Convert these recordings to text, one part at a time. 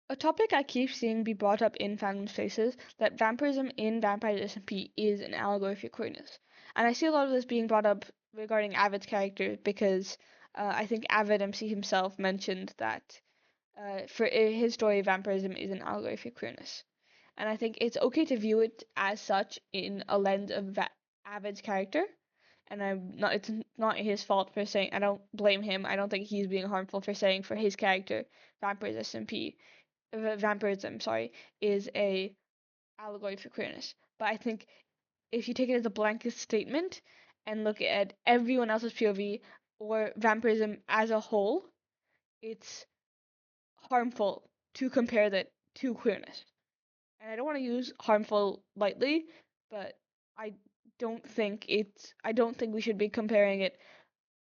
A topic I keep seeing be brought up in fandom spaces that vampirism in Vampire SMP is an allegory for queerness. And I see a lot of this being brought up regarding Avid's character because I think Avid MC himself mentioned that for his story, vampirism is an allegory for queerness. And I think it's okay to view it as such in a lens of Avid's character. And it's not his fault for saying, I don't blame him. I don't think he's being harmful for saying for his character, vampirism, sorry, is a allegory for queerness. But I think if you take it as a blanket statement and look at everyone else's POV or vampirism as a whole, it's harmful to compare that to queerness. And I don't want to use harmful lightly, but I I don't think we should be comparing it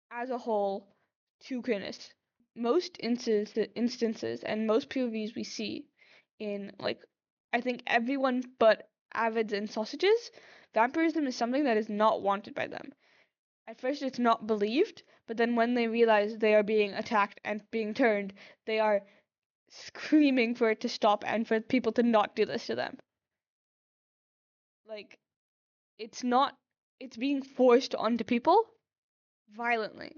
as a whole to queerness. Most instances and most POVs we see in like I think everyone but avids and sausages, vampirism is something that is not wanted by them. At first it's not believed, but then when they realize they are being attacked and being turned, they are screaming for it to stop and for people to not do this to them. Like it's being forced onto people violently.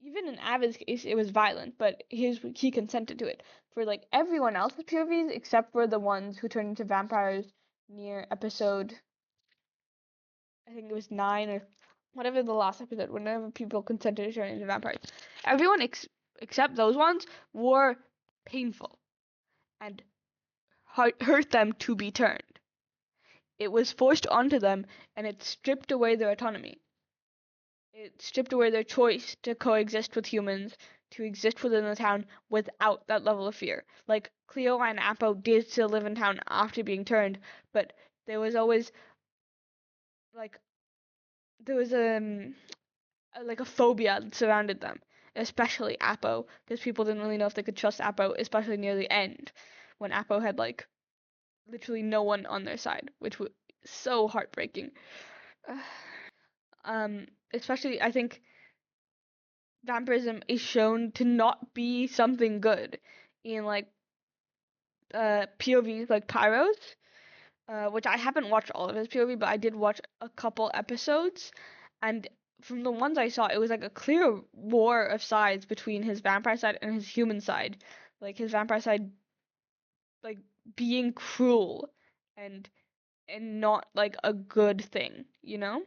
Even in Avid's case, it was violent, but he consented to it. For like everyone else's POVs, except for the ones who turned into vampires near episode, I think it was 9 or whatever the last episode, whenever people consented to turn into vampires, everyone except those ones were painful and hurt them to be turned. It was forced onto them, and it stripped away their autonomy. It stripped away their choice to coexist with humans, to exist within the town without that level of fear. Like, Cleo and Apo did still live in town after being turned, but there was always, like, there was like a phobia that surrounded them, especially Apo, because people didn't really know if they could trust Apo, especially near the end, when Apo had, like, literally no one on their side, which was so heartbreaking. Especially, I think vampirism is shown to not be something good in like POVs like Pyro's, which I haven't watched all of his POV, but I did watch a couple episodes, and from the ones I saw, it was like a clear war of sides between his vampire side and his human side. Like his vampire side, like being cruel and not like a good thing, you know?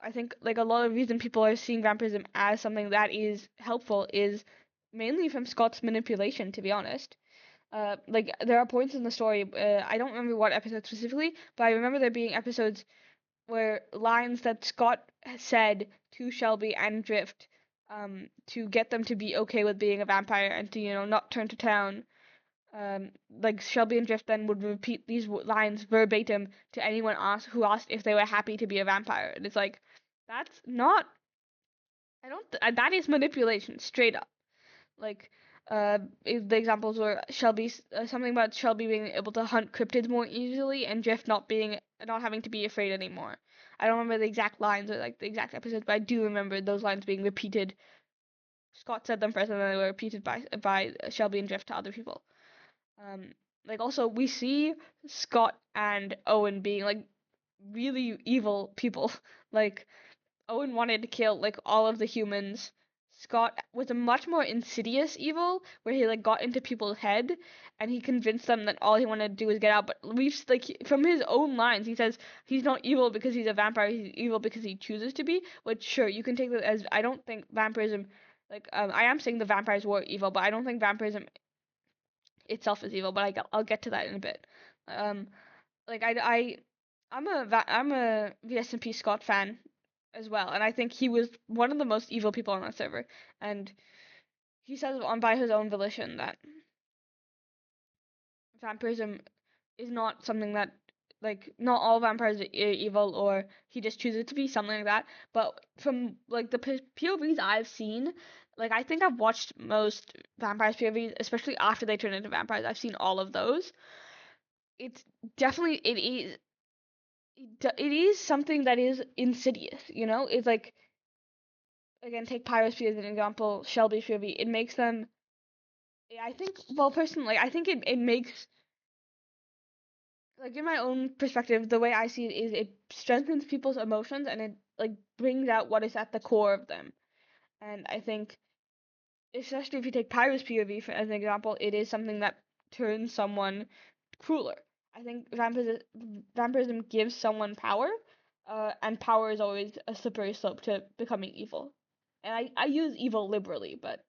I think like a lot of reason people are seeing vampirism as something that is helpful is mainly from Scott's manipulation, to be honest. Like there are points in the story, I don't remember what episode specifically, but I remember there being episodes where lines that Scott said to Shelby and Drift, to get them to be okay with being a vampire and to, not turn to town. Like Shelby and Drift then would repeat these lines verbatim to anyone who asked if they were happy to be a vampire. And it's like, that's not, I don't, that is manipulation, straight up. Like, the examples were something about Shelby being able to hunt cryptids more easily and Drift not having to be afraid anymore. I don't remember the exact lines or like the exact episodes, but I do remember those lines being repeated. Scott said them first, and then they were repeated by Shelby and Drift to other people. Um, like also we see Scott and Owen being like really evil people. Like Owen wanted to kill like all of the humans. Scott was a much more insidious evil, where he like got into people's head and he convinced them that all he wanted to do was get out. But we've like from his own lines, he says he's not evil because he's a vampire. He's evil because he chooses to be. Which sure you can take that as I don't think vampirism. Like I am saying the vampires were evil, but I don't think vampirism itself is evil. But I'll get to that in a bit. Um, like I'm a vsmp Scott fan as well, and I think he was one of the most evil people on that server. And he says on by his own volition that vampirism is not something that like not all vampires are evil, or he just chooses to be something like that. But from like the POVs I've seen, like I think I've watched most vampires POVs, especially after they turn into vampires. I've seen all of those. It's definitely it is something that is insidious, It's like again take piracy as an example, Shelby POV. It makes them I think, well, personally, I think it makes, like, in my own perspective, the way I see it is it strengthens people's emotions and it, like, brings out what is at the core of them. And I think, especially if you take Pyro's POV as an example, it is something that turns someone crueler. I think vampirism gives someone power, and power is always a slippery slope to becoming evil. And I use evil liberally, but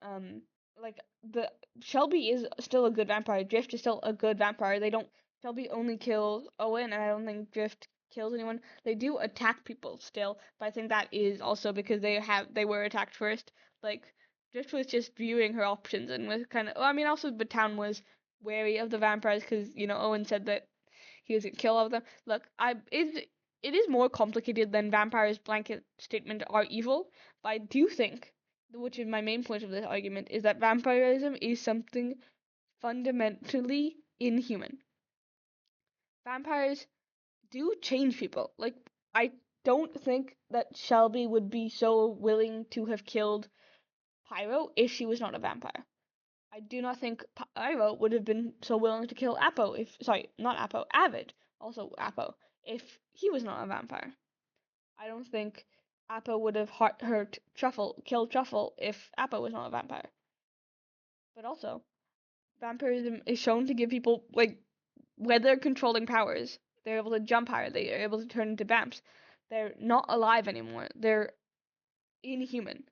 like the Shelby is still a good vampire. Drift is still a good vampire. They don't Shelby only kills Owen, and I don't think Drift kills anyone. They do attack people still, but I think that is also because they were attacked first. Like Drift was just viewing her options and was kind of. Well, I mean, also the town was wary of the vampires because Owen said that he was gonna kill all of them. Look, it is more complicated than vampires' blanket statement are evil, but I do think, which is my main point of this argument, is that vampirism is something fundamentally inhuman. Vampires do change people. Like, I don't think that Shelby would be so willing to have killed Pyro if she was not a vampire. I do not think Pyro would have been so willing to kill Apo if, sorry, not Apo, Avid, also Apo, if he was not a vampire. I don't think Apo would have hurt Truffle, killed Truffle if Apo was not a vampire. But also, vampirism is shown to give people, like, weather controlling powers. They're able to jump higher, they are able to turn into vamps. They're not alive anymore, they're inhuman.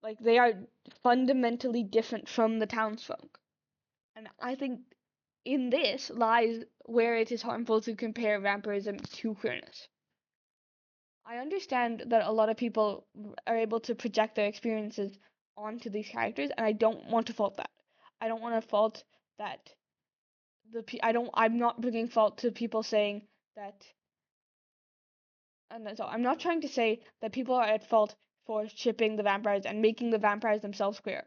Like, they are fundamentally different from the townsfolk. And I think in this lies where it is harmful to compare vampirism to queerness. I understand that a lot of people are able to project their experiences onto these characters, and I don't want to fault that. I don't want to fault that I'm not bringing fault to people saying that, and so I'm not trying to say that people are at fault for shipping the vampires and making the vampires themselves queer.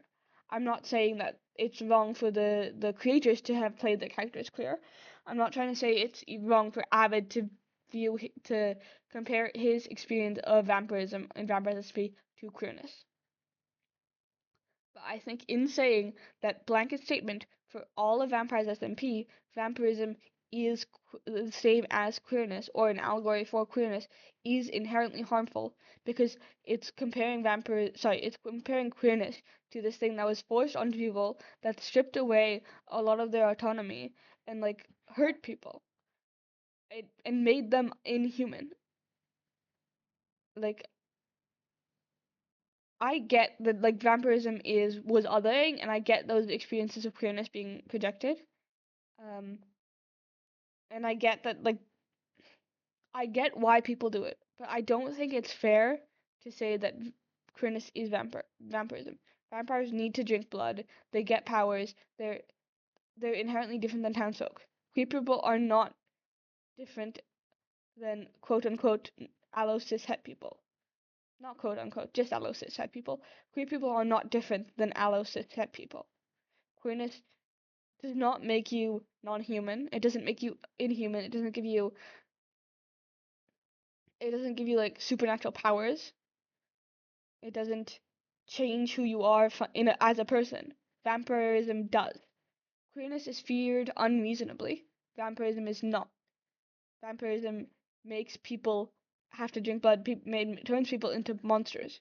I'm not saying that it's wrong for the creators to have played the characters queer. I'm not trying to say it's wrong for Avid to compare his experience of vampirism and Vampire SMP to queerness. But I think in saying that blanket statement for all of Vampires SMP, vampirism is the same as queerness, or an allegory for queerness, is inherently harmful because it's comparing it's comparing queerness to this thing that was forced onto people, that stripped away a lot of their autonomy and, like, hurt people. And made them inhuman. Like, I get that, like, vampirism was othering, and I get those experiences of queerness being projected. Um, and I get that, like, I get why people do it, but I don't think it's fair to say that queerness is vampirism. Vampires need to drink blood. They get powers. They're inherently different than townsfolk. Queer people are not different than quote unquote allo cis het people. Not quote unquote, just allo cis het people. Queer people are not different than allo cis het people. Queerness does not make you non-human. It doesn't make you inhuman. It doesn't give you, like, supernatural powers. It doesn't change who you are as a person. Vampirism does. Queerness is feared unreasonably. Vampirism is not. Vampirism makes people have to drink blood, turns people into monsters.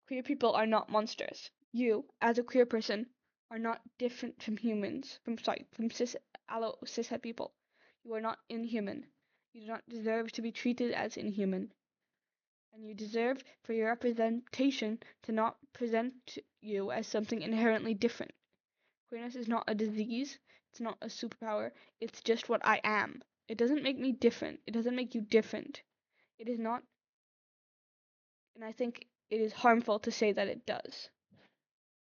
Queer people are not monsters. You, as a queer person, are not different from humans, from cishet people. You are not inhuman. You do not deserve to be treated as inhuman. And you deserve for your representation to not present you as something inherently different. Queerness is not a disease. It's not a superpower. It's just what I am. It doesn't make me different. It doesn't make you different. It is not, and I think it is harmful to say that it does.